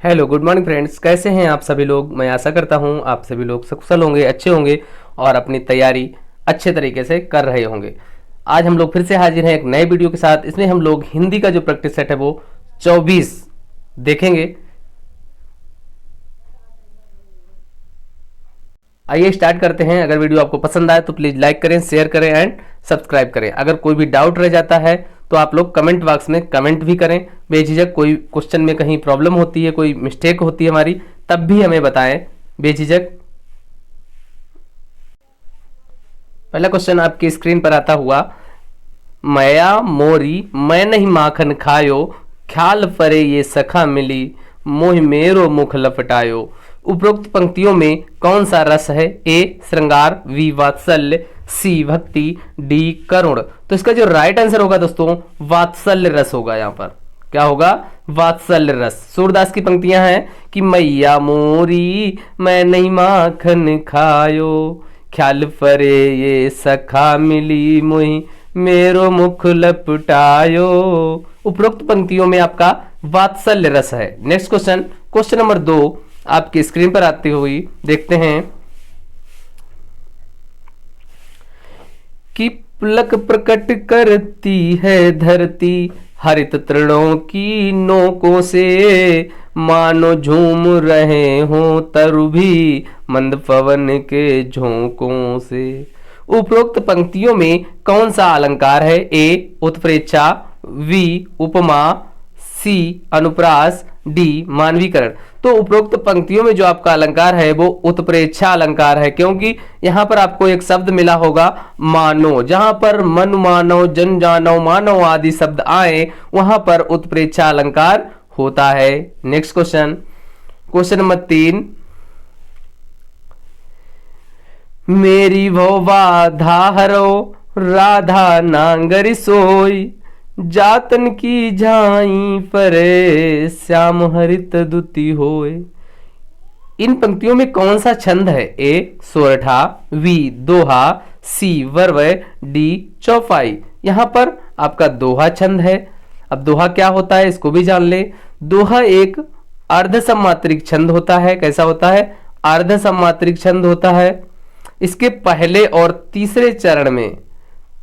Hello good morning friends, कैसे हैं आप सभी लोग। मैं आशा करता हूं आप सभी लोग सकुशल होंगे, अच्छे होंगे और अपनी तैयारी अच्छे तरीके से कर रहे होंगे। आज हम लोग फिर से हाजिर हैं एक नए वीडियो के साथ। इसमें हम लोग हिंदी का जो प्रैक्टिस सेट है वो 24 देखेंगे। आइए स्टार्ट करते हैं। अगर वीडियो आपको पसंद आए तो प्लीज़ लाइक करें, शेयर करें एंड सब्सक्राइब करें। अगर कोई भी डाउट रह जाता है तो आप लोग कमेंट बॉक्स में कमेंट भी करें बेझिझक। कोई क्वेश्चन में कहीं प्रॉब्लम होती है, कोई मिस्टेक होती है हमारी, तब भी हमें बताएं बेझिझक। पहला क्वेश्चन आपकी स्क्रीन पर आता हुआ, मया मोरी मैं नहीं माखन खायो, ख्याल परे ये सखा मिली, मोह मेरो मुख लपटायो। उपरोक्त पंक्तियों में कौन सा रस है? ए श्रृंगार, बी वात्सल्य, सी भक्ति, डी करुण। तो इसका जो राइट आंसर होगा दोस्तों वात्सल्य रस होगा। यहाँ पर क्या होगा? वात्सल्य रस। सूरदास की पंक्तियां हैं कि मैया मोरी मैं नहीं माखन खायो, ख्याल परे ये सखा मिली, मोही मेरो मुख लपटायो। उपरोक्त पंक्तियों में आपका वात्सल्य रस है। नेक्स्ट क्वेश्चन, क्वेश्चन नंबर 2 आपकी स्क्रीन पर आती हुई देखते हैं कि पुलक प्रकट करती है धरती, हरित तृणों की नोकों से, मानो झूम रहे हो तरु भी, मंद पवन के झोंकों से। उपरोक्त पंक्तियों में कौन सा अलंकार है? ए उत्प्रेक्षा, बी उपमा, सी अनुप्रास, डी मानवीकरण। तो उपरोक्त पंक्तियों में जो आपका अलंकार है वो उत्प्रेक्षा अलंकार है, क्योंकि यहां पर आपको एक शब्द मिला होगा मानो। जहां पर मन मानो, जन जानो, मानो आदि शब्द आए वहां पर उत्प्रेक्षा अलंकार होता है। नेक्स्ट क्वेश्चन, क्वेश्चन नंबर 3, मेरी वो बाधा हरो, राधा नांगरी सोई, जातन की झाई परे, श्याम हरित दुति होए। इन पंक्तियों में कौन सा छंद है? ए सोरठा, बी दोहा, सी वर्वय, डी चौपाई। यहां पर आपका दोहा छंद है। अब दोहा क्या होता है इसको भी जान ले। दोहा एक अर्ध सम्मात्रिक छंद होता है। कैसा होता है? अर्ध सम्मात्रिक छंद होता है। इसके पहले और तीसरे चरण में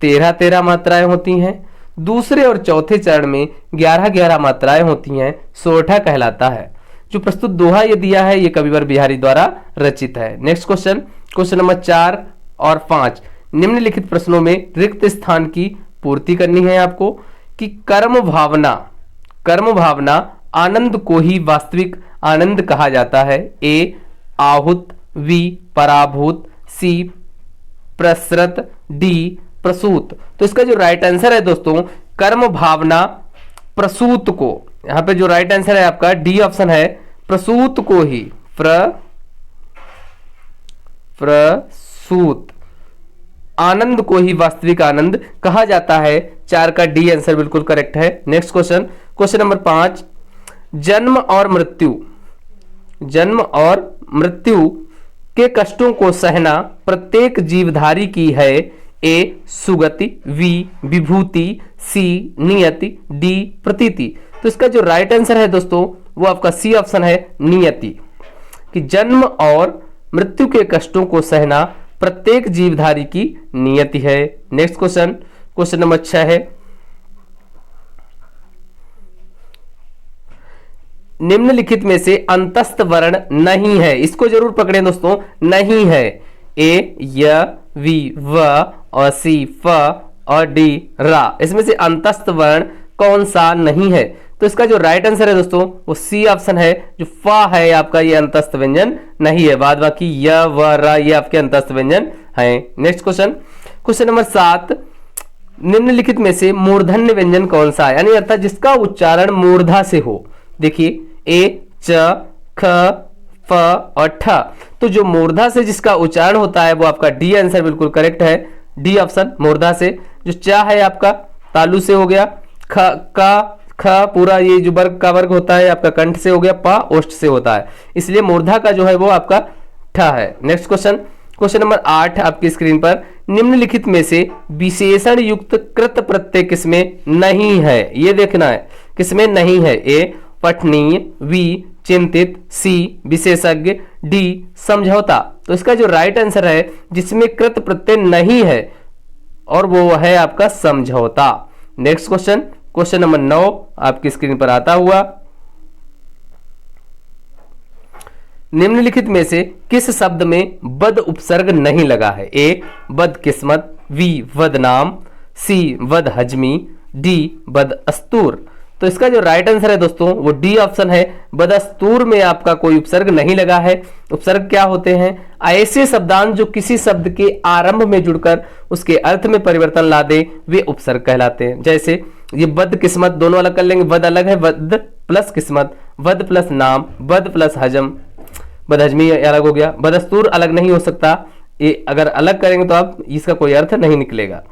13-13 मात्राएं होती हैं, दूसरे और चौथे चरण में 11-11 मात्राएं होती हैं। सोरठा कहलाता है। जो प्रस्तुत दोहा ये दिया है ये कविवर बिहारी द्वारा रचित है। नेक्स्ट क्वेश्चन, क्वेश्चन नंबर 4 और 5, निम्नलिखित प्रश्नों में रिक्त स्थान की पूर्ति करनी है आपको कि कर्म भावना आनंद को ही वास्तविक आनंद कहा जाता है। ए आहूत, बी पराभूत, सी प्रसृत, डी प्रसूत। तो इसका जो राइट आंसर है दोस्तों कर्म भावना प्रसूत को, यहां पे जो राइट आंसर है आपका डी ऑप्शन है, प्रसूत को ही प्रसूत आनंद को ही वास्तविक आनंद कहा जाता है। 4 का डी आंसर बिल्कुल करेक्ट है। नेक्स्ट क्वेश्चन, क्वेश्चन नंबर 5, जन्म और मृत्यु के कष्टों को सहना प्रत्येक जीवधारी की है। ए सुगति, बी विभूति, सी नियति, डी प्रतीति। तो इसका जो राइट आंसर है दोस्तों वो आपका सी ऑप्शन है, नियति, कि जन्म और मृत्यु के कष्टों को सहना प्रत्येक जीवधारी की नियति है। नेक्स्ट क्वेश्चन, क्वेश्चन नंबर 6 है, निम्नलिखित में से अंतस्थ वर्ण नहीं है। इसको जरूर पकड़ें दोस्तों, नहीं है। ए य, वी व और सी फ और डी रा। इसमें से अंतस्थ वर्ण कौन सा नहीं है? तो इसका जो राइट आंसर है दोस्तों वो सी ऑप्शन है, जो फ है आपका ये अंतस्थ व्यंजन नहीं है। बाद बाकी य व रा ये आपके अंतस्थ व्यंजन हैं। नेक्स्ट क्वेश्चन, क्वेश्चन नंबर 7, निम्नलिखित में से मूर्धन्य व्यंजन कौन सा है, यानी अर्थात जिसका उच्चारण मूर्धा से हो। देखिए ए च ख फ और ठ। तो जो मूर्धा से जिसका उच्चारण होता है वो आपका डी आंसर बिल्कुल करेक्ट है, डी ऑप्शन मूर्धा से। जो च है आपका तालु से हो गया, ख का ख पूरा ये जो वर्ग का वर्ग होता है आपका कंठ से हो गया, पा ओष्ठ से होता है, इसलिए मूर्धा का जो है वो आपका ठ है। नेक्स्ट क्वेश्चन, क्वेश्चन नंबर 8 आपकी स्क्रीन पर, निम्नलिखित में से विशेषण युक्त कृत प्रत्यय किसमें नहीं है? ये देखना है किसमें नहीं है। ए पठनीय, बी चिंतित, सी विशेषज्ञ, डी समझौता। तो इसका जो राइट आंसर है जिसमें कृत प्रत्यय नहीं है और वो है आपका समझौता। नेक्स्ट क्वेश्चन, क्वेश्चन नंबर 9 आपकी स्क्रीन पर आता हुआ, निम्नलिखित में से किस शब्द में बद उपसर्ग नहीं लगा है? ए बदकिस्मत, बी बदनाम, सी बदहजमी, डी बदअस्तूर। तो इसका जो राइट आंसर है दोस्तों वो डी ऑप्शन है, बदअस्तूर में आपका कोई उपसर्ग नहीं लगा है। उपसर्ग क्या होते हैं? ऐसे शब्दांश जो किसी शब्द के आरंभ में जुड़कर उसके अर्थ में परिवर्तन ला दे वे उपसर्ग कहलाते हैं। जैसे ये बदकिस्मत, दोनों अलग कर लेंगे, बद अलग है, बद प्लस किस्मत, बद प्लस नाम, बद प्लस हजम, बदहजमी अलग हो गया, बदअस्तूर अलग नहीं हो सकता, ये अगर अलग करेंगे तो आप इसका कोई अर्थ नहीं निकलेगा।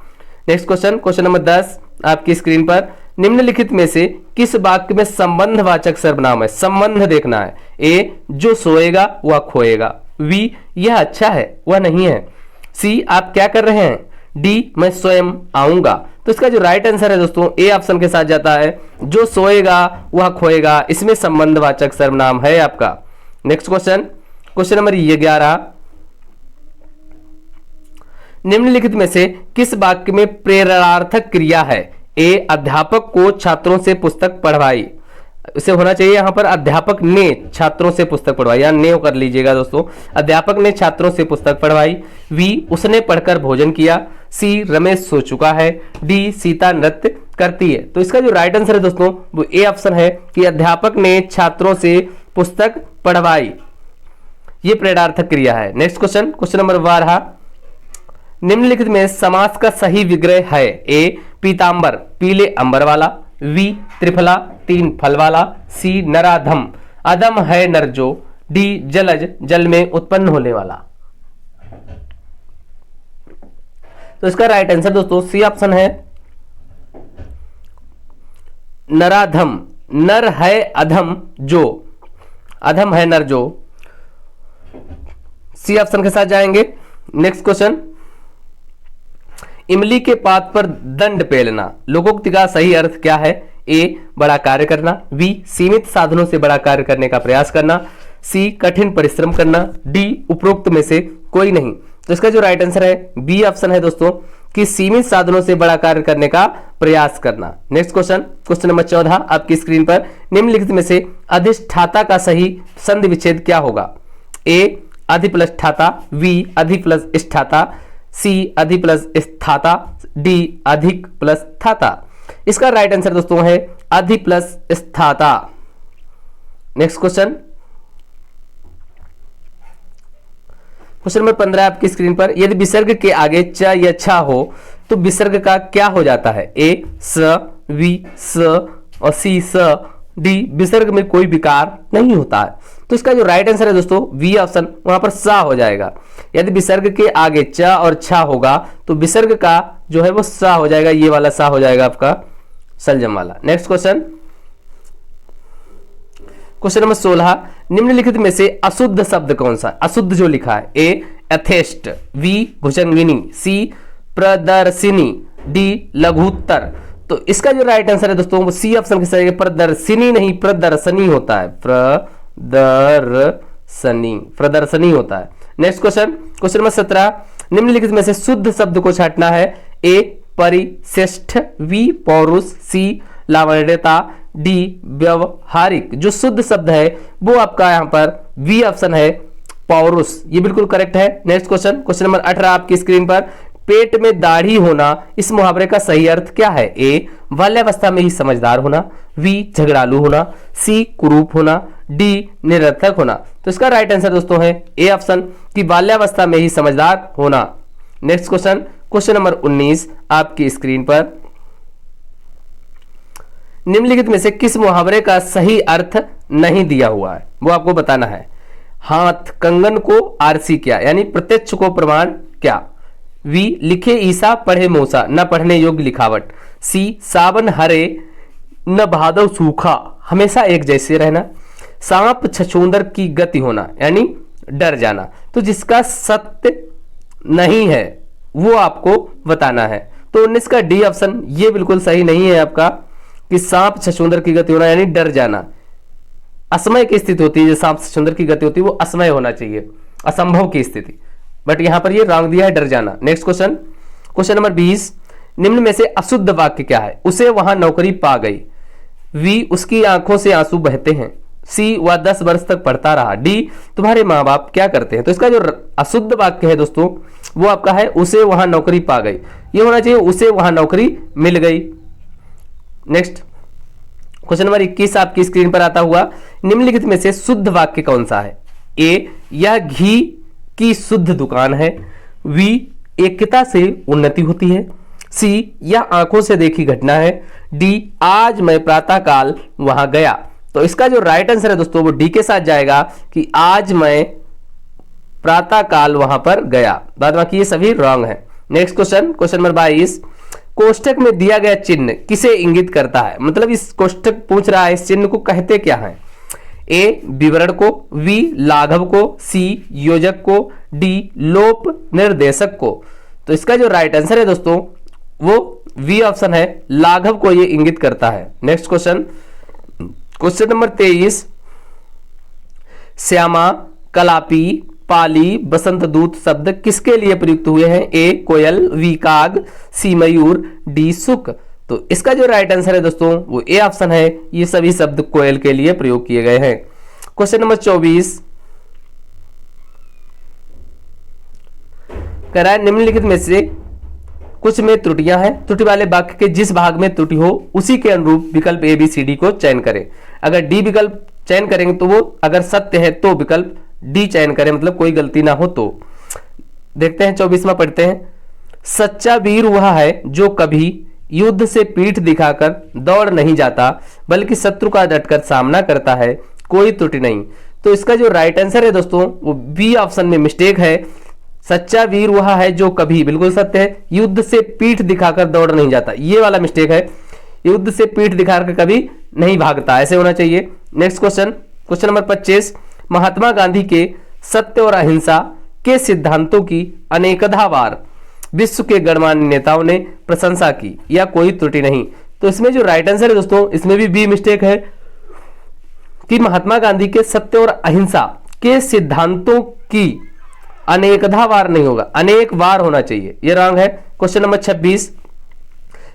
नेक्स्ट क्वेश्चन, क्वेश्चन नंबर 10 आपकी स्क्रीन पर, निम्नलिखित में से किस वाक्य में संबंधवाचक सर्वनाम है? संबंध देखना है। ए जो सोएगा वह खोएगा, बी यह अच्छा है वह नहीं है, सी आप क्या कर रहे हैं, डी मैं स्वयं आऊंगा। तो इसका जो राइट आंसर है दोस्तों ए ऑप्शन के साथ जाता है, जो सोएगा वह खोएगा, इसमें संबंधवाचक सर्वनाम है आपका। नेक्स्ट क्वेश्चन, क्वेश्चन नंबर 11, निम्नलिखित में से किस वाक्य में प्रेरणार्थक क्रिया है? ए अध्यापक को छात्रों से पुस्तक पढ़वाई, इसे होना चाहिए यहां पर अध्यापक ने छात्रों से पुस्तक पढ़वाई, या ने कर लीजिएगा दोस्तों, अध्यापक ने छात्रों से पुस्तक पढ़वाई, वी उसने पढ़कर भोजन किया, सी रमेश सो चुका है, डी सीता नृत्य करती है। तो इसका जो राइट आंसर है दोस्तों वो ए ऑप्शन है कि अध्यापक ने छात्रों से पुस्तक पढ़वाई, ये प्रेरणार्थक क्रिया है। नेक्स्ट क्वेश्चन, क्वेश्चन नंबर 12, निम्नलिखित में समास का सही विग्रह है? ए पीतांबर पीले अंबर वाला, वी त्रिफला तीन फल वाला, सी नराधम अधम है नरजो, डी जलज जल में उत्पन्न होने वाला। तो इसका राइट आंसर दोस्तों सी ऑप्शन है, नराधम, नर है अधम जो, अधम है नर जो, सी ऑप्शन के साथ जाएंगे। नेक्स्ट क्वेश्चन, इमली के पात पर दंड पेलना, लोकोक्ति का सही अर्थ क्या है? ए बड़ा कार्य करना, बी सीमित साधनों से बड़ा कार्य करने का प्रयास करना, सी कठिन परिश्रम करना, डी उपरोक्त में से कोई नहीं। तो इसका जो राइट आंसर है बी ऑप्शन है दोस्तों कि सीमित साधनों से बड़ा कार्य करने का प्रयास करना। नेक्स्ट क्वेश्चन, क्वेश्चन नंबर 14 आपकी स्क्रीन पर, निम्नलिखित में से अधिष्ठाता का सही संधि विच्छेद क्या होगा? ए अधि प्लस ठाता, वी अधि प्लस स्थाता, सी अधि प्लस स्थाता, डी अधिक प्लस थाता। इसका राइट आंसर दोस्तों है अधि प्लस स्थाता। नेक्स्ट क्वेश्चन, क्वेश्चन नंबर 15 आपकी स्क्रीन पर, यदि विसर्ग के आगे च या छ हो तो विसर्ग का क्या हो जाता है? ए स, वी स और सी स, डी विसर्ग में कोई विकार नहीं होता है। तो इसका जो राइट आंसर है दोस्तों वी ऑप्शन, वहां पर सा हो जाएगा। यदि विसर्ग के आगे च और छ होगा तो विसर्ग का जो है वो सा हो जाएगा, ये वाला सा हो जाएगा आपका सलजम वाला। नेक्स्ट क्वेश्चन, क्वेश्चन नंबर 16, निम्नलिखित में से अशुद्ध शब्द कौन सा? अशुद्ध जो लिखा है, ए यथेष्ट, वी भुजंगिनी, सी प्रदर्शिनी, डी लघुत्तर। तो इसका जो राइट आंसर है दोस्तों वो सी ऑप्शन के सही, प्रदर्शिनी नहीं प्रदर्शनी होता है, प्रदर्शनी, प्रदर्शनी होता है। नेक्स्ट क्वेश्चन, क्वेश्चन नंबर 17, निम्नलिखित में से शुद्ध शब्द को छांटना है। ए परिशिष्ट, बी पौरुष, सी लावण्यता, डी व्यवहारिक। जो शुद्ध शब्द है वो आपका यहां पर बी ऑप्शन है पौरुष, ये बिल्कुल करेक्ट है। नेक्स्ट क्वेश्चन, क्वेश्चन नंबर 18 आपकी स्क्रीन पर, पेट में दाढ़ी होना इस मुहावरे का सही अर्थ क्या है? ए बाल्यावस्था में ही समझदार होना, वी झगड़ालू होना, सी कुरूप होना, डी निरर्थक होना। तो इसका राइट आंसर दोस्तों है ए ऑप्शन कि बाल्यावस्था में ही समझदार होना। नेक्स्ट क्वेश्चन, क्वेश्चन नंबर 19 आपकी स्क्रीन पर, निम्नलिखित में से किस मुहावरे का सही अर्थ नहीं दिया हुआ है वो आपको बताना है। हाथ कंगन को आरसी क्या, यानी प्रत्यक्ष को प्रमाण क्या, वी लिखे ईसा पढ़े मूसा न पढ़ने योग्य लिखावट, सी सावन हरे न भादव सूखा हमेशा एक जैसे रहना, सांप छछूंदर की गति होना यानी डर जाना। तो जिसका सत्य नहीं है वो आपको बताना है। तो 19 का डी ऑप्शन ये बिल्कुल सही नहीं है आपका कि सांप छछूंदर की गति होना यानी डर जाना, असमय की स्थिति होती है, जो सांप से सुंदर की गति होती है वो असमय होना चाहिए, असंभव की स्थिति, बट यहां पर ये रॉन्ग दिया है, डर जाना। नेक्स्ट क्वेश्चन, क्वेश्चन नंबर 20, निम्न में से अशुद्ध वाक्य क्या है? उसे वहां नौकरी पा गई। वी, उसकी आंखों से आंसू बहते हैं। सी, वह 10 वर्ष तक पढ़ता रहा। डी, तुम्हारे माँ बाप क्या करते हैं? तो इसका जो अशुद्ध वाक्य है दोस्तों वो आपका है उसे वहां नौकरी पा गई, ये होना चाहिए उसे वहां नौकरी मिल गई। नेक्स्ट क्वेश्चन नंबर 21 आपकी स्क्रीन पर आता हुआ, निम्नलिखित में से शुद्ध वाक्य कौन सा है? ए, यह घी की शुद्ध दुकान है। वी, एकता से उन्नति होती है। सी, यह आंखों से देखी घटना है। डी, आज मैं प्रातःकाल वहां गया। तो इसका जो राइट आंसर है दोस्तों वो डी के साथ जाएगा कि आज मैं प्रातःकाल वहां पर गया, बाद बाकी ये सभी रॉन्ग है। नेक्स्ट क्वेश्चन, क्वेश्चन नंबर 22, कोष्ठक में दिया गया चिन्ह किसे इंगित करता है? मतलब इस कोष्ठक पूछ रहा है इस चिन्ह को कहते क्या है? ए, विवरण को। वी, लाघव को। सी, योजक को। डी, लोप निर्देशक को। तो इसका जो राइट आंसर है दोस्तों वो वी ऑप्शन है, लाघव को ये इंगित करता है। नेक्स्ट क्वेश्चन, क्वेश्चन नंबर 23, श्यामा, कलापी, पाली, बसंत दूत शब्द किसके लिए प्रयुक्त हुए हैं? ए, कोयल। वी, काग। सी, मयूर। डी, सुक। तो इसका जो राइट आंसर है दोस्तों वो ए ऑप्शन है, ये सभी शब्द कोयल के लिए प्रयोग किए गए हैं। क्वेश्चन नंबर 24 कह रहा है, निम्नलिखित में से कुछ में त्रुटियां हैं, त्रुटि वाले वाक्य के जिस भाग में त्रुटि हो उसी के अनुरूप विकल्प ए बी सी डी को चयन करें। अगर डी विकल्प चयन करेंगे तो वो अगर सत्य है तो विकल्प डी चयन करें, मतलब कोई गलती ना हो तो। देखते हैं 24वां पढ़ते हैं, सच्चा वीर वह है जो कभी युद्ध से पीठ दिखाकर दौड़ नहीं जाता बल्कि शत्रु का डटकर सामना करता है, कोई त्रुटि नहीं। तो इसका जो राइट आंसर है दोस्तों वो बी ऑप्शन में मिस्टेक है, सच्चा वीर वह है जो कभी, बिल्कुल सत्य है, युद्ध से पीठ दिखाकर दौड़ नहीं जाता, ये वाला मिस्टेक है, युद्ध से पीठ दिखाकर कभी नहीं भागता, ऐसे होना चाहिए। Next question, question number 25, Mahatma Gandhi के सत्य और अहिंसा के सिद्धांतों की अनेकधा बार विश्व के गणमान्य नेताओं ने प्रशंसा की, या कोई त्रुटि नहीं। तो इसमें जो राइट आंसर है दोस्तों इसमें भी बी मिस्टेक है कि महात्मा गांधी के सत्य और अहिंसा के सिद्धांतों की अनेकधा बार नहीं होगा, अनेक बार होना चाहिए, यह रॉन्ग है। क्वेश्चन नंबर 26,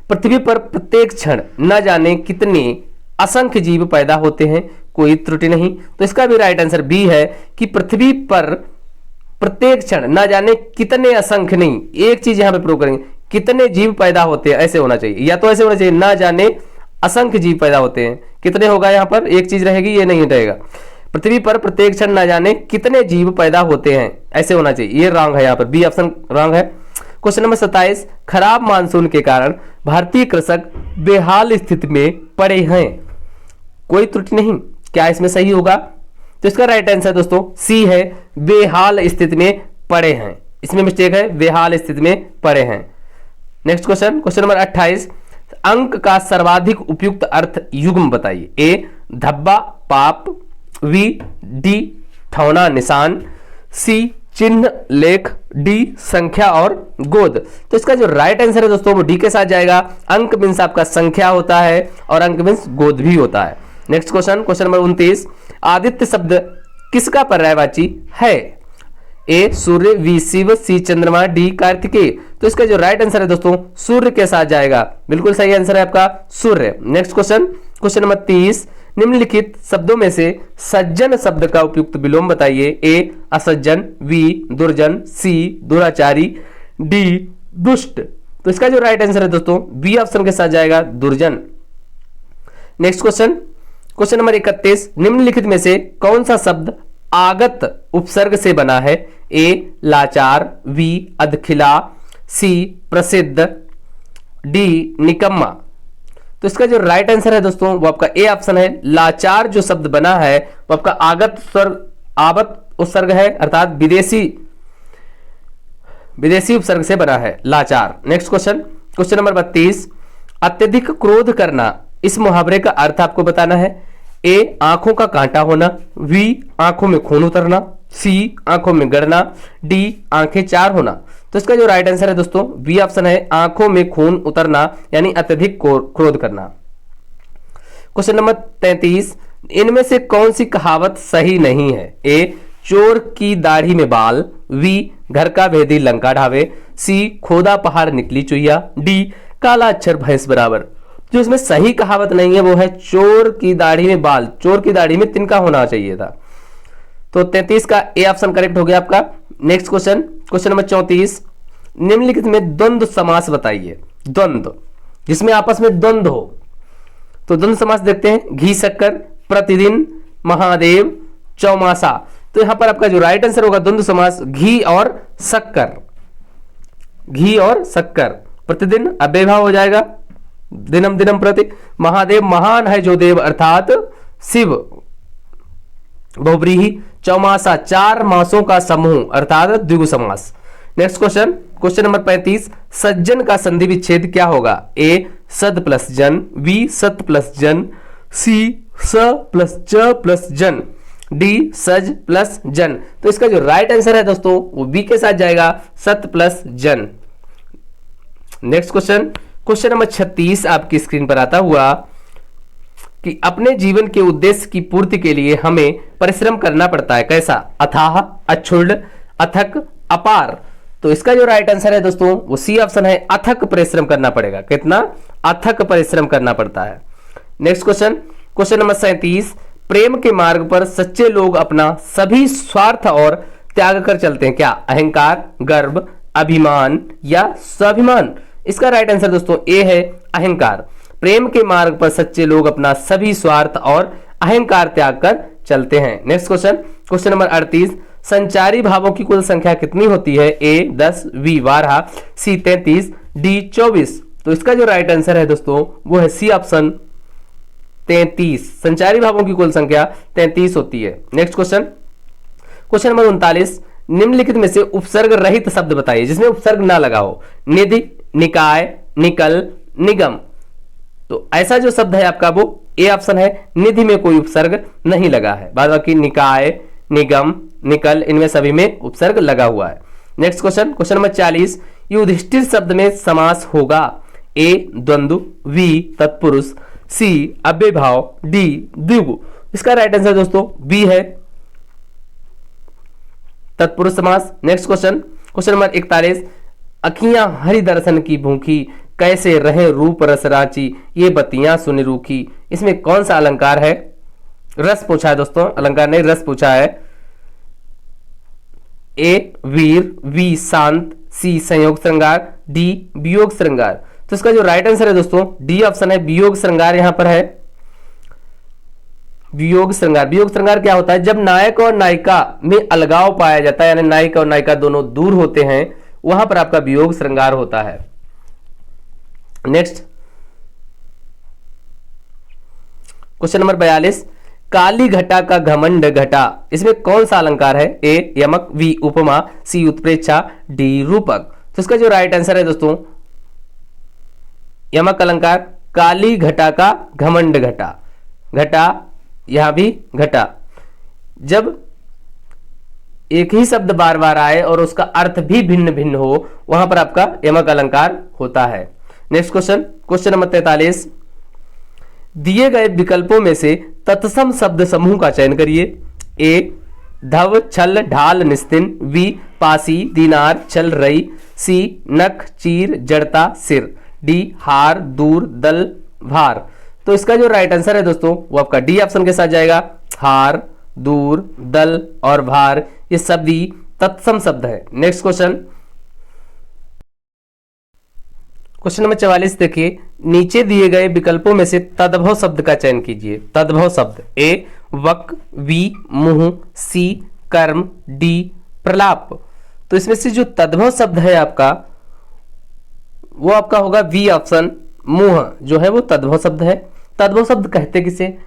पृथ्वी पर प्रत्येक क्षण न जाने कितने असंख्य जीव पैदा होते हैं, कोई त्रुटि नहीं। तो इसका भी राइट आंसर बी है कि पृथ्वी पर प्रत्येक क्षण न जाने कितने असंख्य नहीं, एक चीज यहां पे प्रूव करेंगे, कितने जीव पैदा होते हैं, ऐसे होना चाहिए, या तो ऐसे होना चाहिए न जाने असंख्य जीव पैदा होते हैं, कितने होगा यहाँ पर एक चीज रहेगी, ये नहीं रहेगा, पृथ्वी पर प्रत्येक क्षण न जाने कितने जीव पैदा होते हैं, ऐसे होना चाहिए, ये रॉन्ग है, यहाँ पर बी ऑप्शन रॉन्ग है। क्वेश्चन नंबर 27, खराब मानसून के कारण भारतीय कृषक बेहाल स्थिति में पड़े हैं, कोई त्रुटि नहीं, क्या इसमें सही होगा? तो इसका राइट आंसर दोस्तों सी है, बेहाल स्थिति में पड़े हैं, इसमें मिस्टेक है, बेहाल स्थिति में पड़े हैं। नेक्स्ट क्वेश्चन, क्वेश्चन नंबर 28, अंक का सर्वाधिक उपयुक्त अर्थ युग्म बताइए। ए, धब्बा, पाप। वी, डी, ठौना, निशान। सी, चिन्ह, लेख। डी, संख्या और गोद। तो इसका जो राइट आंसर है दोस्तों वो डी के साथ जाएगा, अंक मीन्स आपका संख्या होता है और अंक मीन्स गोद भी होता है। Next question, question number 29, Aditya शब्द किसका पर्यायवाची है? ए, सूर्य। वी, शिव। सी, चंद्रमा। डी, कार्तिकेय। तो इसका जो राइट आंसर है दोस्तों सूर्य के साथ जाएगा, बिल्कुल सही आंसर है आपका सूर्य। नेक्स्ट क्वेश्चन, क्वेश्चन नंबर 30, निम्नलिखित शब्दों में से सज्जन शब्द का उपयुक्त विलोम बताइए। ए, असज्जन। वी, दुर्जन। सी, दुराचारी। डी, दुष्ट। तो इसका जो राइट आंसर है दोस्तों बी ऑप्शन के साथ जाएगा, दुर्जन। नेक्स्ट क्वेश्चन, क्वेश्चन नंबर 31, निम्नलिखित में से कौन सा शब्द आगत उपसर्ग से बना है? ए, लाचार। वी, अधखिला। सी, प्रसिद्ध। डी, निकम्मा। तो इसका जो राइट आंसर है दोस्तों वो आपका ए ऑप्शन है, लाचार जो शब्द बना है वो आपका आवत उपसर्ग है, अर्थात विदेशी उपसर्ग से बना है, लाचार। नेक्स्ट क्वेश्चन, क्वेश्चन नंबर 32, अत्यधिक क्रोध करना, इस मुहावरे का अर्थ आपको बताना है। ए, आंखों का कांटा होना। वी, आंखों में खून उतरना। सी, आंखों में गड़ना। डी, आंखें चार होना। तो इसका जो राइट आंसर है दोस्तों बी ऑप्शन है, आंखों में खून उतरना, यानी अत्यधिक क्रोध करना। क्वेश्चन नंबर 33, इनमें से कौन सी कहावत सही नहीं है? ए, चोर की दाढ़ी में बाल, बी, घर का भेदी लंका ढावे, सी, खोदा पहाड़ निकली चुहिया, डी, काला अक्षर भैंस बराबर। जो इसमें सही कहावत नहीं है वो है चोर की दाढ़ी में बाल, चोर की दाढ़ी में तिनका होना चाहिए था। तो 33 का ए ऑप्शन करेक्ट हो गया आपका। नेक्स्ट क्वेश्चन, क्वेश्चन नंबर 34, निम्नलिखित में द्वंद्व समास बताइए। द्वंद्व, जिसमें आपस में द्वंद्व हो। तो द्वंद्व समास देखते हैं, घी शक्कर, प्रतिदिन, महादेव, चौमासा। तो यहां पर आपका जो राइट आंसर होगा द्वंद्व समास घी और शक्कर, घी और शक्कर। प्रतिदिन अव्ययभाव हो जाएगा, दिनम दिनम प्रति। महादेव महान है जो देव अर्थात शिव, बहुब्रीहि। चौमासा चार मासों का समूह अर्थात द्विगु समास। नेक्स्ट क्वेश्चन, क्वेश्चन नंबर 35, सज्जन का संधि विच्छेद क्या होगा? ए, सद प्लस जन, बी, सत प्लस जन, सी, स प्लस ज प्लस जन, डी, सज प्लस जन। तो इसका जो राइट आंसर है दोस्तों वो बी के साथ जाएगा, सत प्लस जन। नेक्स्ट क्वेश्चन, क्वेश्चन नंबर 36 आपकी स्क्रीन पर आता हुआ कि अपने जीवन के उद्देश्य की पूर्ति के लिए हमें परिश्रम करना पड़ता है, कैसा? अथाह, अक्षुण्ण, अथक, अपार। तो इसका जो राइट आंसर है दोस्तों वो सी ऑप्शन है, अथक परिश्रम करना पड़ेगा। कितना? अथक परिश्रम करना पड़ता है। नेक्स्ट क्वेश्चन, क्वेश्चन नंबर 37, प्रेम के मार्ग पर सच्चे लोग अपना सभी स्वार्थ और त्याग कर चलते हैं, क्या? अहंकार, गर्व, अभिमान या स्वाभिमान। इसका राइट आंसर दोस्तों ए है, अहंकार। प्रेम के मार्ग पर सच्चे लोग अपना सभी स्वार्थ और अहंकार त्याग कर चलते हैं। नेक्स्ट क्वेश्चन, क्वेश्चन नंबर 38, संचारी भावों की कुल संख्या कितनी होती है? ए 10, बी 12, सी 33, डी 24। तो इसका जो राइट आंसर है दोस्तों वो है सी ऑप्शन 33। संचारी भावों की कुल संख्या 33 होती है। नेक्स्ट क्वेश्चन, क्वेश्चन नंबर 39, निम्नलिखित में से उपसर्ग रहित शब्द बताइए जिसमें उपसर्ग ना लगा हो। निधि, निकाय, निकल, निगम। तो ऐसा जो शब्द है आपका वो ए ऑप्शन है, निधि में कोई उपसर्ग नहीं लगा है। बाद बाकी निकाय, निगम, निकल, इनमें सभी में उपसर्ग लगा हुआ है। नेक्स्ट क्वेश्चन, क्वेश्चन नंबर 40, युधिष्ठिर शब्द में समास होगा। ए द्वंद्व, बी तत्पुरुष, सी अव्ययभाव, डी द्विगु। इसका राइट आंसर दोस्तों बी है, तत्पुरुष समास। नेक्स्ट क्वेश्चन, क्वेश्चन नंबर 41, अखियां हरि दर्शन की भूखी, कैसे रहे रूप रस रांची, ये बत्तियां सुन रूखी। इसमें कौन सा अलंकार है? रस पूछा है दोस्तों, अलंकार नहीं रस पूछा है। ए वीर, बी शांत, सी संयोग श्रृंगार, डी वियोग श्रृंगार। तो इसका जो राइट आंसर है दोस्तों डी ऑप्शन है, वियोग श्रृंगार यहां पर है। वियोग श्रृंगार, वियोग श्रृंगार क्या होता है? जब नायक और नायिका में अलगाव पाया जाता है, यानी नायक और नायिका दोनों दूर होते हैं, वहां पर आपका वियोग श्रृंगार होता है। नेक्स्ट क्वेश्चन नंबर 42, काली घटा का घमंड घटा, इसमें कौन सा अलंकार है? ए यमक, बी उपमा, सी उत्प्रेक्षा, डी रूपक। तो इसका जो राइट आंसर है दोस्तों यमक अलंकार। काली घटा का घमंड घटा, घटा यहां भी घटा। जब एक ही शब्द बार बार आए और उसका अर्थ भी भिन्न भिन्न हो, वहां पर आपका यमक अलंकार होता है। नेक्स्ट क्वेश्चन, क्वेश्चन नंबर 43, दिए गए विकल्पों में से तत्सम शब्द समूह का चयन करिए। ए धव, छल, ढाल, निस्तिन, बी पासी, दीनार, छल, रई, सी नख, चीर, जड़ता, सिर, डी हार, दूर, दल, भार। तो इसका जो राइट आंसर है दोस्तों वो आपका डी ऑप्शन के साथ जाएगा। हार, दूर, दल और भार ये शब्द ही तत्सम शब्द है। नेक्स्ट क्वेश्चन, क्वेश्चन नंबर 44 देखिए, नीचे दिए गए विकल्पों में से तद्भव शब्द का चयन कीजिए। तद्भव शब्द, ए वक, बी मुंह, सी कर्म, डी प्रलाप। तो इसमें से जो तद्भव शब्द है आपका वो आपका होगा बी ऑप्शन, मुंह जो है वो तद्भव शब्द है। तद्भव शब्द कहते किसे?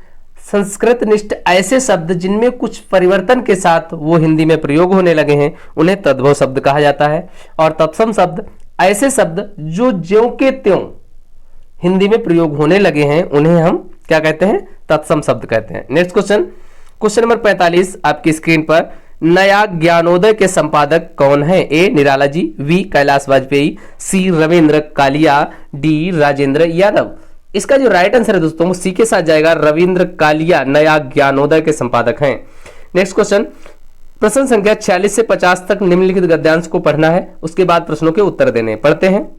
संस्कृत निष्ठ ऐसे शब्द जिनमें कुछ परिवर्तन के साथ वो हिंदी में प्रयोग होने लगे हैं उन्हें तद्भव शब्द कहा जाता है। और तत्सम शब्द ऐसे शब्द जो ज्यों के त्यों हिंदी में प्रयोग होने लगे हैं उन्हें हम क्या कहते हैं? तत्सम शब्द कहते हैं। नेक्स्ट क्वेश्चन, क्वेश्चन नंबर 45 आपकी स्क्रीन पर, नया ज्ञानोदय के संपादक कौन है? ए निराला जी, बी कैलाश वाजपेयी, सी रविंद्र कालिया, डी राजेंद्र यादव। इसका जो राइट आंसर है दोस्तों वो सी के साथ जाएगा। रविंद्र कालिया नया ज्ञानोदय के संपादक हैं। नेक्स्ट क्वेश्चन, प्रश्न संख्या 46 से 50 तक निम्नलिखित गद्यांश को पढ़ना है, उसके बाद प्रश्नों के उत्तर देने। पढ़ते हैं।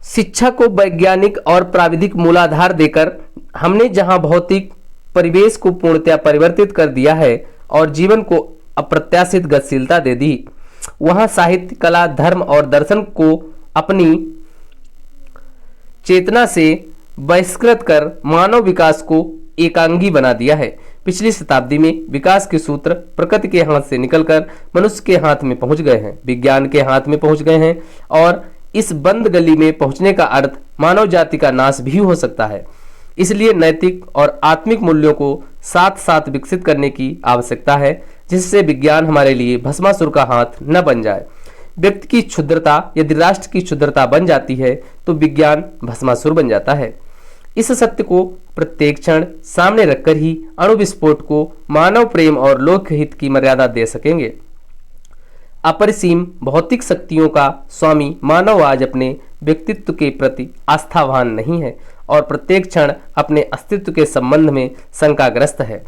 शिक्षा को वैज्ञानिक और प्राविधिक मूलाधार देकर हमने जहां भौतिक परिवेश को पूर्णतया परिवर्तित कर दिया है और जीवन को अप्रत्याशित गतिशीलता दे दी, वहां साहित्य, कला, धर्म और दर्शन को अपनी चेतना से बहिष्कृत कर मानव विकास को एकांगी बना दिया है। पिछली शताब्दी में विकास के सूत्र प्रकृति के हाथ से निकलकर मनुष्य के हाथ में पहुंच गए हैं, विज्ञान के हाथ में पहुंच गए हैं, और इस बंद गली में पहुंचने का अर्थ मानव जाति का नाश भी हो सकता है। इसलिए नैतिक और आत्मिक मूल्यों को साथ साथ विकसित करने की आवश्यकता है, जिससे विज्ञान हमारे लिए भस्मासुर का हाथ न बन जाए। व्यक्ति की क्षुद्रता यदि राष्ट्र की क्षुद्रता बन जाती है तो विज्ञान भस्मासुर बन जाता है। इस सत्य को प्रत्येक क्षण सामने रखकर ही अणु विस्फोट को मानव प्रेम और लोकहित की मर्यादा दे सकेंगे। अपरिसीम भौतिक शक्तियों का स्वामी मानव आज अपने व्यक्तित्व के प्रति आस्थावान नहीं है और प्रत्येक क्षण अपने अस्तित्व के संबंध में शंकाग्रस्त है।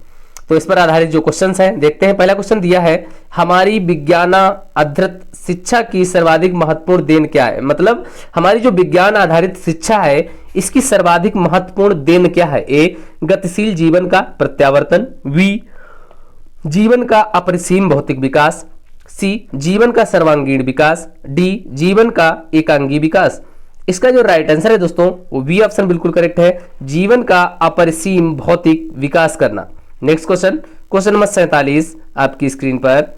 तो इस पर आधारित जो क्वेश्चंस हैं देखते हैं। पहला क्वेश्चन दिया है, हमारी विज्ञानाधारित शिक्षा की सर्वाधिक महत्वपूर्ण देन क्या है? मतलब हमारी जो विज्ञान आधारित शिक्षा है इसकी सर्वाधिक महत्वपूर्ण देन क्या है? ए, गतिशील जीवन का प्रत्यावर्तन, बी, जीवन का अपरिसीम भौतिक विकास, सी, जीवन का सर्वांगीण विकास, डी, जीवन का एकांगी विकास। इसका जो राइट आंसर है दोस्तों वो बी ऑप्शन बिल्कुल करेक्ट है, जीवन का अपरिसीम भौतिक विकास करना। नेक्स्ट क्वेश्चन, क्वेश्चन नंबर 47 आपकी स्क्रीन पर,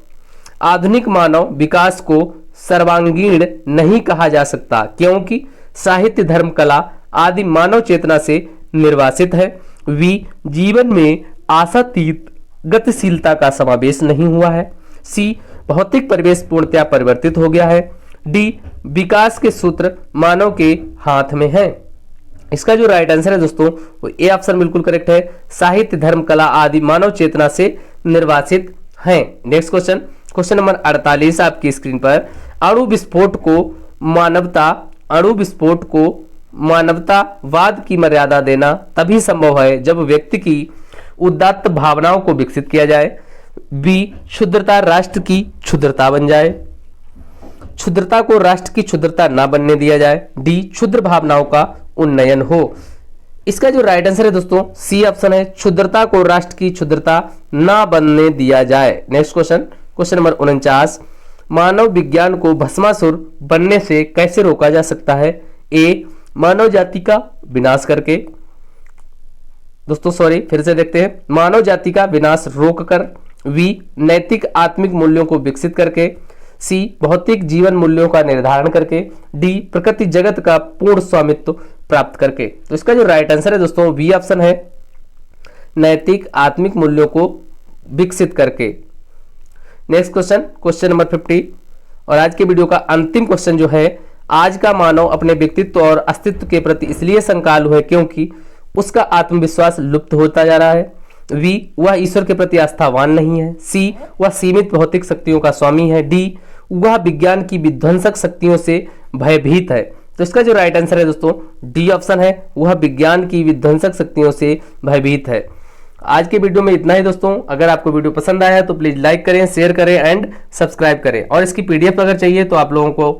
आधुनिक मानव विकास को सर्वांगीण नहीं कहा जा सकता क्योंकि साहित्य, धर्म, कला आदि मानव चेतना से निर्वासित है। वी, जीवन में आशातीत गतिशीलता का समावेश नहीं हुआ है। सी, भौतिक परिवेश पूर्णतया परिवर्तित हो गया है। डी, विकास के सूत्र मानव के हाथ में है। इसका जो राइट आंसर है दोस्तों वो ए ऑप्शन बिल्कुल करेक्ट है, साहित्य, धर्म, कला आदि मानव चेतना से निर्वासित हैं। नेक्स्ट क्वेश्चन, क्वेश्चन नंबर 48 आपकी स्क्रीन पर, अणु विस्फोट को मानवतावाद की मर्यादा देना तभी संभव है जब व्यक्ति की उदात्त भावनाओं को विकसित किया जाए। बी, क्षुद्रता राष्ट्र की क्षुद्रता बन जाए, क्षुद्रता को राष्ट्र की क्षुद्रता ना बनने दिया जाए। डी, क्षुद्र भावनाओं का उन्नयन हो। इसका जो राइट आंसर है दोस्तों सी ऑप्शन है, क्षुद्रता को राष्ट्र की क्षुद्रता ना बनने दिया जाए। नेक्स्ट क्वेश्चन, क्वेश्चन नंबर 49, मानव विज्ञान को भस्मासुर बनने से कैसे रोका जा सकता है? ए, मानव जाति का विनाश करके, दोस्तों सॉरी फिर से देखते हैं, मानव जाति का विनाश रोककर। वी, नैतिक आत्मिक मूल्यों को विकसित करके। सी, भौतिक जीवन मूल्यों का निर्धारण करके। डी, प्रकृति जगत का पूर्ण स्वामित्व प्राप्त करके। तो इसका जो राइट आंसर है दोस्तों बी ऑप्शन है, नैतिक आत्मिक मूल्यों को विकसित करके। नेक्स्ट क्वेश्चन, क्वेश्चन नंबर 50 और आज के वीडियो का अंतिम क्वेश्चन जो है, आज का मानव अपने व्यक्तित्व और अस्तित्व के प्रति इसलिए शंकालु है क्योंकि उसका आत्मविश्वास लुप्त होता जा रहा है। वी, वह ईश्वर के प्रति आस्थावान नहीं है। सी, वह सीमित भौतिक शक्तियों का स्वामी है। डी, वह विज्ञान की विध्वंसक शक्तियों से भयभीत है। तो इसका जो राइट आंसर है दोस्तों डी ऑप्शन है, वह विज्ञान की विध्वंसक शक्तियों से भयभीत है। आज के वीडियो में इतना ही दोस्तों। अगर आपको वीडियो पसंद आया है तो प्लीज लाइक करें, शेयर करें एंड सब्सक्राइब करें। और इसकी पीडीएफ अगर चाहिए तो आप लोगों को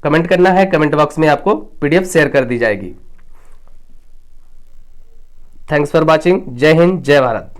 कमेंट करना है, कमेंट बॉक्स में आपको पीडीएफ शेयर कर दी जाएगी। Thanks for watching. जय हिंद, जय भारत।